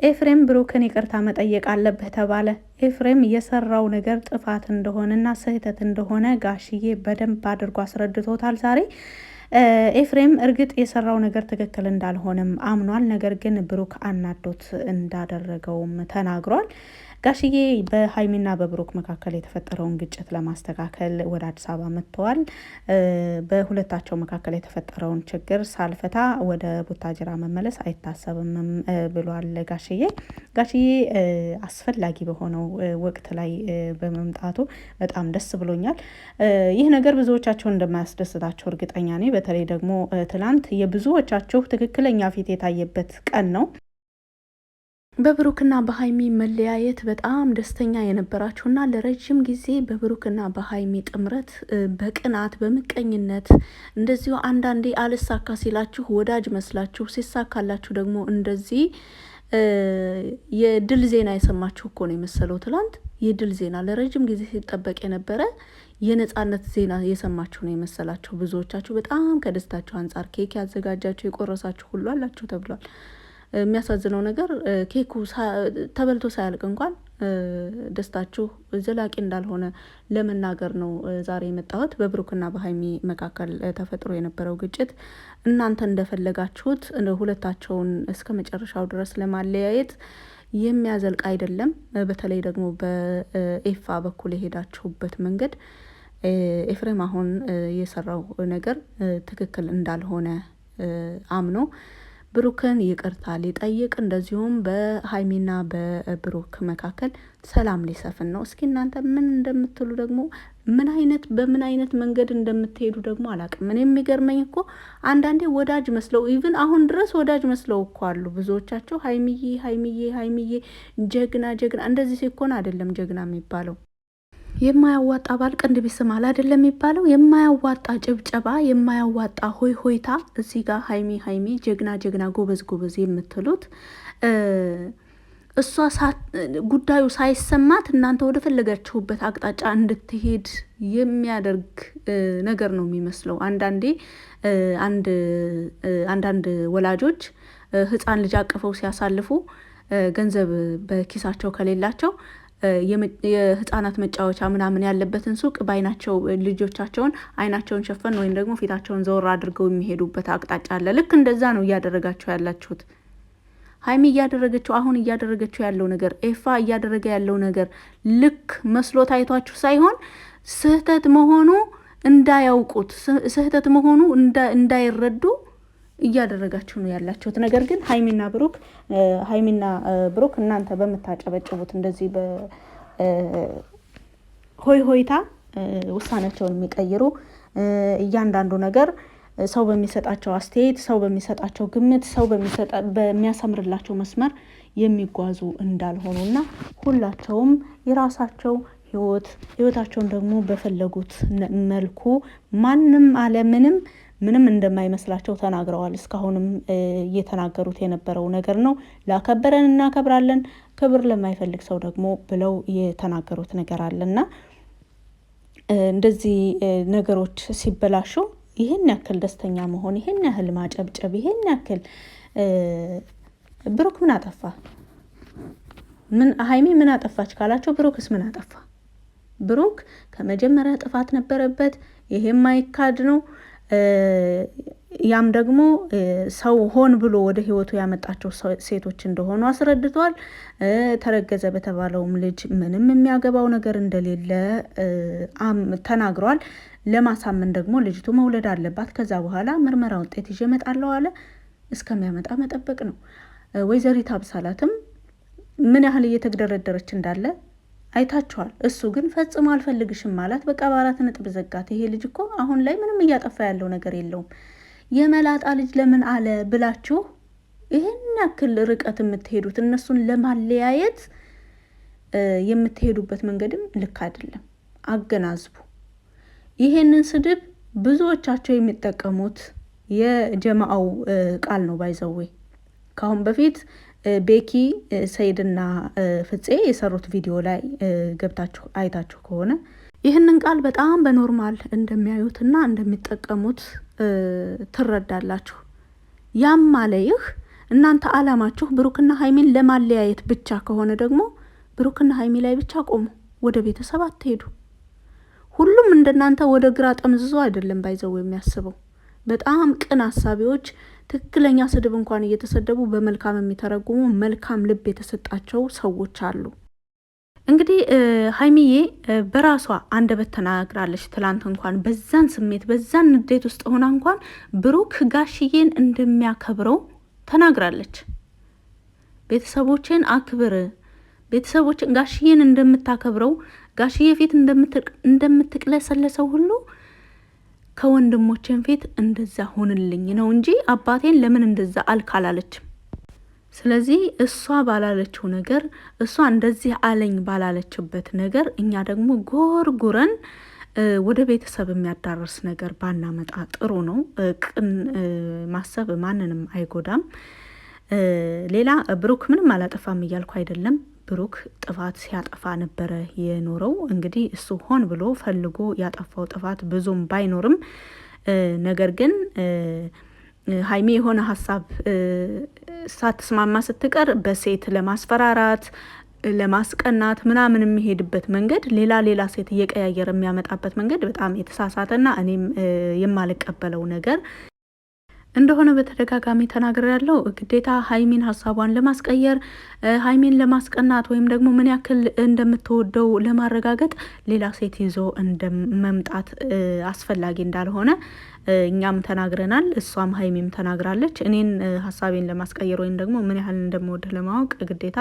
ኤፍሬም ብሩክን ይቅርታ መጠየቅ አለብህ ተባለ። ኤፍሬም የሰራው ነገር ጥፋት እንደሆነና ስህተት እንደሆነ ጋሽዬ በደንብ አድርጎ አስረድቶታል ዛሬ። ኤፍሬም እርግጥ የሰራው ነገር ትክክል እንዳልሆነም አምኗል። ነገር ግን ብሩክ አናዶት እንዳደረገውም ተናግሯል። ጋሽዬ በሀይሚና በብሩክ መካከል የተፈጠረውን ግጭት ለማስተካከል ወደ አዲስ አበባ መጥተዋል። በሁለታቸው መካከል የተፈጠረውን ችግር ሳልፈታ ወደ ቡታጅራ መመለስ አይታሰብም ብሏል ጋሽዬ አስፈላጊ በሆነው ወቅት ላይ በመምጣቱ በጣም ደስ ብሎኛል። ይህ ነገር ብዙዎቻቸው እንደማያስደስታቸው እርግጠኛ ነኝ። በተለይ ደግሞ ትላንት የብዙዎቻችሁ ትክክለኛ ፊት የታየበት ቀን ነው። በብሩክና በሀይሚ መለያየት በጣም ደስተኛ የነበራችሁና ለረጅም ጊዜ በብሩክና በሀይሚ ጥምረት በቅናት በምቀኝነት እንደዚሁ አንዳንዴ አልሳካ ሲላችሁ ወዳጅ መስላችሁ ሲሳካላችሁ ደግሞ እንደዚህ የድል ዜና የሰማችሁ እኮ ነው የመሰለው። ትላንት የድል ዜና ለረጅም ጊዜ ሲጠበቅ የነበረ የነጻነት ዜና የሰማችሁ ነው የመሰላችሁ። ብዙዎቻችሁ በጣም ከደስታችሁ አንጻር ኬክ ያዘጋጃችሁ የቆረሳችሁ ሁሉ አላችሁ ተብሏል። የሚያሳዝነው ነገር ኬኩ ተበልቶ ሳያልቅ እንኳን ደስታችሁ ዘላቂ እንዳልሆነ ለመናገር ነው ዛሬ የመጣሁት። በብሩክና በሀይሚ መካከል ተፈጥሮ የነበረው ግጭት እናንተ እንደፈለጋችሁት ሁለታቸውን እስከ መጨረሻው ድረስ ለማለያየት የሚያዘልቅ አይደለም። በተለይ ደግሞ በኤፋ በኩል የሄዳችሁበት መንገድ ኤፍሬም አሁን የሰራው ነገር ትክክል እንዳልሆነ አምኖ ብሩክን ይቅርታ ሊጠይቅ እንደዚሁም በሀይሚና በብሩክ መካከል ሰላም ሊሰፍን ነው። እስኪ እናንተ ምን እንደምትሉ ደግሞ በምን አይነት መንገድ እንደምትሄዱ ደግሞ አላውቅም። ምን የሚገርመኝ እኮ አንዳንዴ ወዳጅ መስለው ኢቭን አሁን ድረስ ወዳጅ መስለው እኮ አሉ ብዙዎቻቸው። ሀይሚዬ ጀግና እንደዚህ ሲኮን አይደለም ጀግና የሚባለው። የማያዋጣ ባል ቅንድብ ይስማል አይደለም የሚባለው። የማያዋጣ ጭብጨባ፣ የማያዋጣ ሆይታ እዚህ ጋር ሀይሚ ጀግና ጎበዝ የምትሉት እሷ ጉዳዩ ሳይሰማት እናንተ ወደ ፈለጋችሁበት አቅጣጫ እንድትሄድ የሚያደርግ ነገር ነው የሚመስለው። አንዳንድ ወላጆች ህፃን ልጅ አቅፈው ሲያሳልፉ ገንዘብ በኪሳቸው ከሌላቸው የህፃናት መጫወቻ ምናምን ያለበትን ሱቅ በአይናቸው ልጆቻቸውን አይናቸውን ሸፈን ወይም ደግሞ ፊታቸውን ዘወር አድርገው የሚሄዱበት አቅጣጫ አለ። ልክ እንደዛ ነው እያደረጋችሁ ያላችሁት። ሀይሚ አሁን እያደረገችው ያለው ነገር፣ ኤፋ እያደረገ ያለው ነገር ልክ መስሎ ታይቷችሁ ሳይሆን ስህተት መሆኑ እንዳያውቁት፣ ስህተት መሆኑ እንዳይረዱ እያደረጋችሁ ነው ያላችሁት። ነገር ግን ሀይሚና ብሩክ እናንተ በምታጨበጭቡት እንደዚህ በሆይታ ውሳኔያቸውን የሚቀይሩ እያንዳንዱ ነገር ሰው በሚሰጣቸው አስተያየት፣ ሰው በሚሰጣቸው ግምት፣ ሰው በሚያሰምርላቸው መስመር የሚጓዙ እንዳልሆኑና ሁላቸውም የራሳቸው ህይወታቸውን ደግሞ በፈለጉት መልኩ ማንም ምንም እንደማይመስላቸው ተናግረዋል። እስካሁንም እየተናገሩት የነበረው ነገር ነው። ላከበረን እናከብራለን፣ ክብር ለማይፈልግ ሰው ደግሞ ብለው የተናገሩት ነገር አለና እንደዚህ ነገሮች ሲበላሹ ይህን ያክል ደስተኛ መሆን፣ ይህን ያህል ማጨብጨብ፣ ይህን ያክል ብሩክ ምን አጠፋ? ሀይሚ ምን አጠፋች ካላቸው ብሩክስ ምን አጠፋ? ብሩክ ከመጀመሪያ ጥፋት ነበረበት። ይሄም ማይካድ ነው። ያም ደግሞ ሰው ሆን ብሎ ወደ ህይወቱ ያመጣቸው ሴቶች እንደሆኑ አስረድቷል። ተረገዘ በተባለውም ልጅ ምንም የሚያገባው ነገር እንደሌለ ተናግሯል። ለማሳመን ደግሞ ልጅቱ መውለድ አለባት፣ ከዛ በኋላ ምርመራ ውጤት ይዤ እመጣለሁ አለ። እስከሚያመጣ መጠበቅ ነው። ወይዘሪት አብሳላትም ምን ያህል እየተግደረደረች እንዳለ አይታችኋል። እሱ ግን ፈጽሞ አልፈልግሽም ማለት በቃ በ4 ነጥብ ዘጋት። ይሄ ልጅ እኮ አሁን ላይ ምንም እያጠፋ ያለው ነገር የለውም። የመላጣ ልጅ ለምን አለ ብላችሁ ይህን ያክል ርቀት የምትሄዱት እነሱን ለማለያየት የምትሄዱበት መንገድም ልክ አይደለም። አገናዝቡ። ይሄንን ስድብ ብዙዎቻቸው የሚጠቀሙት የጀማአው ቃል ነው። ባይዘዌ ካሁን በፊት ቤኪ ሰይድና ፍፄ የሰሩት ቪዲዮ ላይ ገብታችሁ አይታችሁ ከሆነ ይህንን ቃል በጣም በኖርማል እንደሚያዩትና እንደሚጠቀሙት ትረዳላችሁ። ያም ማለይህ እናንተ አላማችሁ ብሩክና ሀይሚን ለማለያየት ብቻ ከሆነ ደግሞ ብሩክና ሀይሚ ላይ ብቻ ቆሙ፣ ወደ ቤተሰብ አትሄዱ። ሁሉም እንደናንተ ወደ ግራ ጠምዝዞ አይደለም ባይዘው የሚያስበው። በጣም ቅን አሳቢዎች፣ ትክክለኛ ስድብ እንኳን እየተሰደቡ በመልካም የሚተረጉሙ መልካም ልብ የተሰጣቸው ሰዎች አሉ። እንግዲህ ሀይሚዬ በራሷ አንደበት ተናግራለች። ትላንት እንኳን በዛን ስሜት በዛን ንዴት ውስጥ ሆና እንኳን ብሩክ ጋሽዬን እንደሚያከብረው ተናግራለች። ቤተሰቦችን አክብር፣ ቤተሰቦችን ጋሽዬን እንደምታከብረው ጋሽዬ ፊት እንደምትቅለሰለሰው ሁሉ ከወንድሞችን ፊት እንደዛ ሆንልኝ ነው እንጂ አባቴን ለምን እንደዛ አልካላለችም። ስለዚህ እሷ ባላለችው ነገር እሷ እንደዚህ አለኝ ባላለችበት ነገር እኛ ደግሞ ጎርጉረን ወደ ቤተሰብ የሚያዳርስ ነገር ባናመጣ ጥሩ ነው። ቅን ማሰብ ማንንም አይጎዳም። ሌላ ብሩክ ምንም አላጠፋም እያልኩ አይደለም። ብሩክ ጥፋት ሲያጠፋ ነበረ የኖረው። እንግዲህ እሱ ሆን ብሎ ፈልጎ ያጠፋው ጥፋት ብዙም ባይኖርም ነገር ግን ሀይሚ የሆነ ሀሳብ ሳትስማማ ስትቀር በሴት ለማስፈራራት ለማስቀናት ምናምን የሚሄድበት መንገድ ሌላ ሴት እየቀያየረ የሚያመጣበት መንገድ በጣም የተሳሳተና እኔም የማልቀበለው ነገር እንደሆነ በተደጋጋሚ ተናግሬ ያለው። ግዴታ ሀይሚን ሀሳቧን ለማስቀየር ሀይሚን ለማስቀናት ወይም ደግሞ ምን ያክል እንደምትወደው ለማረጋገጥ ሌላ ሴት ይዞ እንደመምጣት አስፈላጊ እንዳልሆነ እኛም ተናግረናል። እሷም ሀይሚም ተናግራለች። እኔን ሀሳቤን ለማስቀየር ወይም ደግሞ ምን ያህል እንደምወድህ ለማወቅ ግዴታ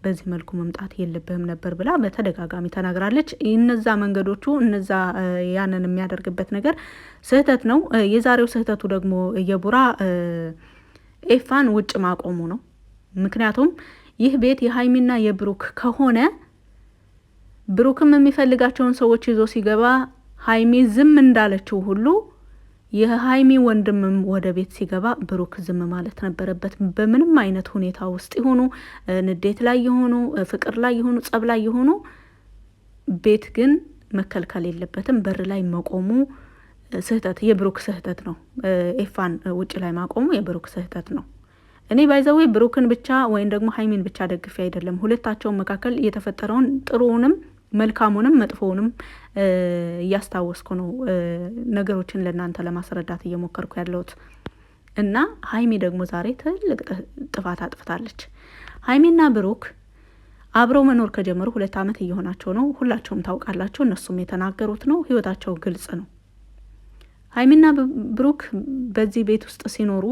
በዚህ መልኩ መምጣት የለብህም ነበር ብላ በተደጋጋሚ ተናግራለች። እነዛ መንገዶቹ እነዛ ያንን የሚያደርግበት ነገር ስህተት ነው። የዛሬው ስህተቱ ደግሞ የቡራ ኤፋን ውጭ ማቆሙ ነው። ምክንያቱም ይህ ቤት የሀይሚና የብሩክ ከሆነ ብሩክም የሚፈልጋቸውን ሰዎች ይዞ ሲገባ ሀይሚ ዝም እንዳለችው ሁሉ የሀይሚ ወንድምም ወደ ቤት ሲገባ ብሩክ ዝም ማለት ነበረበት። በምንም አይነት ሁኔታ ውስጥ ይሆኑ፣ ንዴት ላይ የሆኑ፣ ፍቅር ላይ የሆኑ፣ ጸብ ላይ የሆኑ ቤት ግን መከልከል የለበትም። በር ላይ መቆሙ ስህተት የብሩክ ስህተት ነው። ኤፋን ውጭ ላይ ማቆሙ የብሩክ ስህተት ነው። እኔ ባይዘዌ ብሩክን ብቻ ወይም ደግሞ ሀይሚን ብቻ ደግፌ አይደለም፣ ሁለታቸውን መካከል የተፈጠረውን ጥሩውንም መልካሙንም መጥፎውንም እያስታወስኩ ነው ነገሮችን ለእናንተ ለማስረዳት እየሞከርኩ ያለሁት። እና ሀይሚ ደግሞ ዛሬ ትልቅ ጥፋት አጥፍታለች። ሀይሚና ብሩክ አብረው መኖር ከጀመሩ 2 ዓመት እየሆናቸው ነው። ሁላቸውም ታውቃላቸው፣ እነሱም የተናገሩት ነው። ህይወታቸው ግልጽ ነው። ሀይሚና ብሩክ በዚህ ቤት ውስጥ ሲኖሩ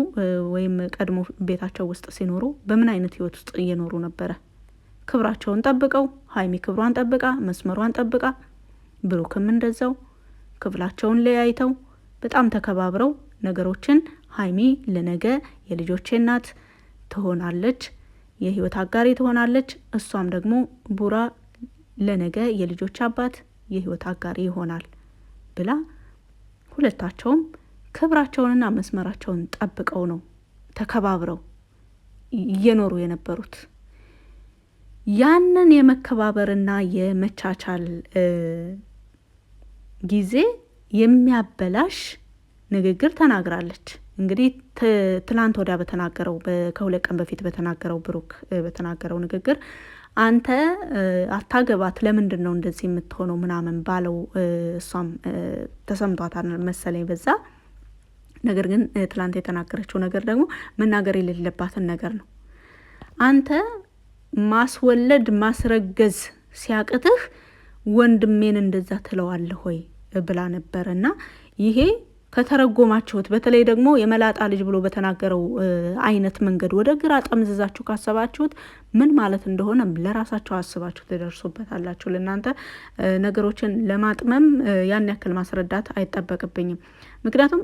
ወይም ቀድሞ ቤታቸው ውስጥ ሲኖሩ በምን አይነት ህይወት ውስጥ እየኖሩ ነበረ? ክብራቸውን ጠብቀው፣ ሀይሚ ክብሯን ጠብቃ መስመሯን ጠብቃ፣ ብሩክም እንደዛው ክፍላቸውን ለያይተው በጣም ተከባብረው ነገሮችን ሀይሚ ለነገ የልጆቼ እናት ትሆናለች፣ የህይወት አጋሪ ትሆናለች፣ እሷም ደግሞ ቡራ ለነገ የልጆች አባት የህይወት አጋሪ ይሆናል ብላ ሁለታቸውም ክብራቸውንና መስመራቸውን ጠብቀው ነው ተከባብረው እየኖሩ የነበሩት። ያንን የመከባበርና የመቻቻል ጊዜ የሚያበላሽ ንግግር ተናግራለች። እንግዲህ ትላንት ወዲያ በተናገረው ከ2 ቀን በፊት በተናገረው ብሩክ በተናገረው ንግግር አንተ አታገባት ለምንድን ነው እንደዚህ የምትሆነው ምናምን ባለው እሷም ተሰምቷታል መሰለኝ በዛ ነገር። ግን ትላንት የተናገረችው ነገር ደግሞ መናገር የሌለባትን ነገር ነው። አንተ ማስወለድ ማስረገዝ ሲያቅትህ ወንድሜን እንደዛ ትለዋለህ ሆይ ብላ ነበር። እና ይሄ ከተረጎማችሁት በተለይ ደግሞ የመላጣ ልጅ ብሎ በተናገረው አይነት መንገድ ወደ ግራ ጠምዝዛችሁ ካሰባችሁት ምን ማለት እንደሆነ ለራሳችሁ አስባችሁ ትደርሱበታላችሁ። ለእናንተ ነገሮችን ለማጥመም ያን ያክል ማስረዳት አይጠበቅብኝም። ምክንያቱም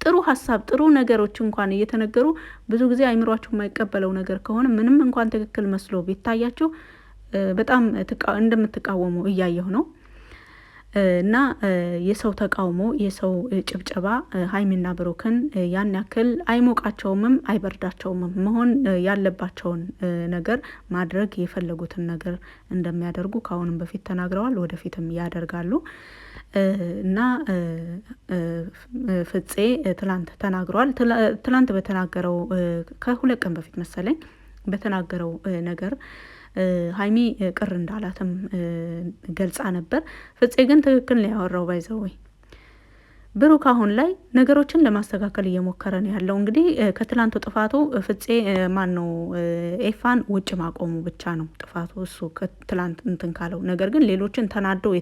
ጥሩ ሀሳብ ጥሩ ነገሮች እንኳን እየተነገሩ ብዙ ጊዜ አይምሯችሁ የማይቀበለው ነገር ከሆነ ምንም እንኳን ትክክል መስሎ ቢታያችሁ በጣም እንደምትቃወሙ እያየሁ ነው። እና የሰው ተቃውሞ የሰው ጭብጨባ ሀይሚና ብሩክን ያን ያክል አይሞቃቸውምም አይበርዳቸውምም። መሆን ያለባቸውን ነገር ማድረግ የፈለጉትን ነገር እንደሚያደርጉ ከአሁንም በፊት ተናግረዋል፣ ወደፊትም ያደርጋሉ። እና ፍፄ ትላንት ተናግሯል። ትላንት በተናገረው ከ2 ቀን በፊት መሰለኝ በተናገረው ነገር ሀይሚ ቅር እንዳላትም ገልጻ ነበር። ፍፄ ግን ትክክል ነው ያወራው። ባይዘወይ ብሩክ አሁን ላይ ነገሮችን ለማስተካከል እየሞከረ ነው ያለው። እንግዲህ ከትላንቱ ጥፋቱ ፍፄ ማን ነው ኤፋን ውጭ ማቆሙ ብቻ ነው ጥፋቱ እሱ ከትላንት እንትን ካለው። ነገር ግን ሌሎችን ተናደው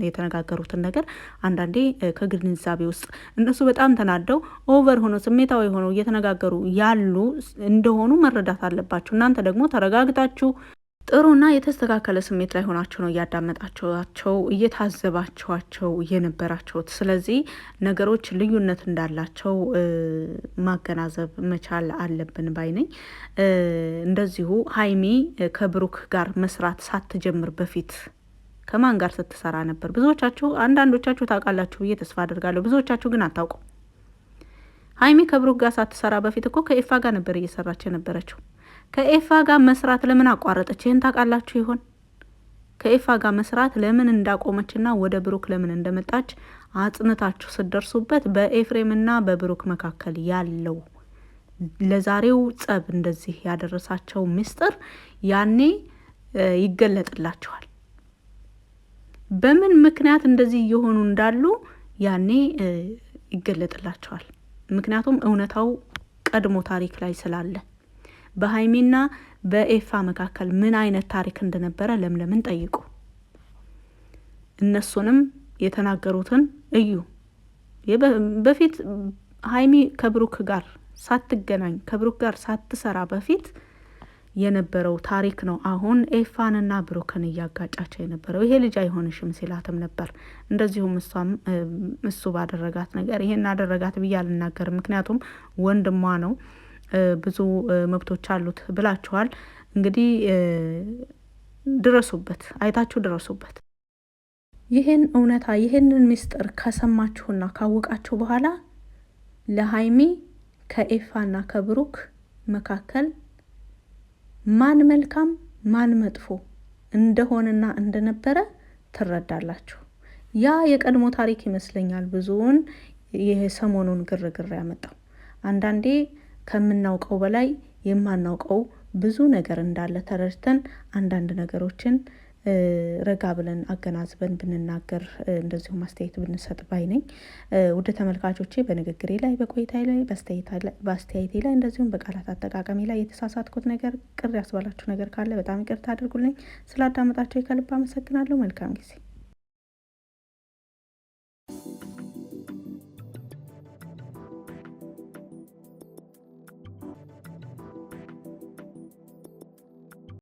የተነጋገሩትን ነገር አንዳንዴ ከግንዛቤ ውስጥ እነሱ በጣም ተናደው ኦቨር ሆኖ ስሜታዊ ሆነው እየተነጋገሩ ያሉ እንደሆኑ መረዳት አለባችሁ። እናንተ ደግሞ ተረጋግታችሁ ጥሩና የተስተካከለ ስሜት ላይ ሆናችሁ ነው እያዳመጣችኋቸው እየታዘባችኋቸው የነበራችሁት። ስለዚህ ነገሮች ልዩነት እንዳላቸው ማገናዘብ መቻል አለብን ባይ ነኝ። እንደዚሁ ሀይሚ ከብሩክ ጋር መስራት ሳትጀምር በፊት ከማን ጋር ስትሰራ ነበር? ብዙዎቻችሁ አንዳንዶቻችሁ ታውቃላችሁ ብዬ ተስፋ አድርጋለሁ። ብዙዎቻችሁ ግን አታውቁ። ሀይሚ ከብሩክ ጋር ሳትሰራ በፊት እኮ ከኤፋ ጋር ነበር እየሰራች የነበረችው። ከኤፋ ጋር መስራት ለምን አቋረጠች? ይህን ታውቃላችሁ ይሆን? ከኤፋ ጋር መስራት ለምን እንዳቆመችና ወደ ብሩክ ለምን እንደመጣች አጽንታችሁ ስደርሱበት በኤፍሬምና በብሩክ መካከል ያለው ለዛሬው ጸብ እንደዚህ ያደረሳቸው ምስጢር ያኔ ይገለጥላችኋል። በምን ምክንያት እንደዚህ እየሆኑ እንዳሉ ያኔ ይገለጥላችኋል። ምክንያቱም እውነታው ቀድሞ ታሪክ ላይ ስላለ በሀይሚና በኤፋ መካከል ምን አይነት ታሪክ እንደነበረ ለምለምን ጠይቁ። እነሱንም የተናገሩትን እዩ። በፊት ሀይሚ ከብሩክ ጋር ሳትገናኝ ከብሩክ ጋር ሳትሰራ በፊት የነበረው ታሪክ ነው። አሁን ኤፋንና ብሩክን እያጋጫቸው የነበረው ይሄ ልጅ አይሆንሽም ሲላትም ነበር። እንደዚሁም እሱ ባደረጋት ነገር ይሄን አደረጋት ብዬ አልናገርም፣ ምክንያቱም ወንድሟ ነው። ብዙ መብቶች አሉት ብላችኋል። እንግዲህ ድረሱበት፣ አይታችሁ ድረሱበት። ይህን እውነታ ይህንን ምስጢር ከሰማችሁና ካወቃችሁ በኋላ ለሀይሚ ከኤፋና ከብሩክ መካከል ማን መልካም ማን መጥፎ እንደሆነና እንደነበረ ትረዳላችሁ። ያ የቀድሞ ታሪክ ይመስለኛል ብዙውን ይሄ ሰሞኑን ግርግር ያመጣው። አንዳንዴ ከምናውቀው በላይ የማናውቀው ብዙ ነገር እንዳለ ተረድተን አንዳንድ ነገሮችን ረጋ ብለን አገናዝበን ብንናገር እንደዚሁም አስተያየት ብንሰጥ ባይ ነኝ። ውድ ተመልካቾቼ በንግግሬ ላይ በቆይታዬ ላይ በአስተያየቴ ላይ እንደዚሁም በቃላት አጠቃቀሜ ላይ የተሳሳትኩት ነገር ቅር ያስባላችሁ ነገር ካለ በጣም ይቅርታ አድርጉልኝ። ስላዳመጣችሁ ከልብ አመሰግናለሁ። መልካም ጊዜ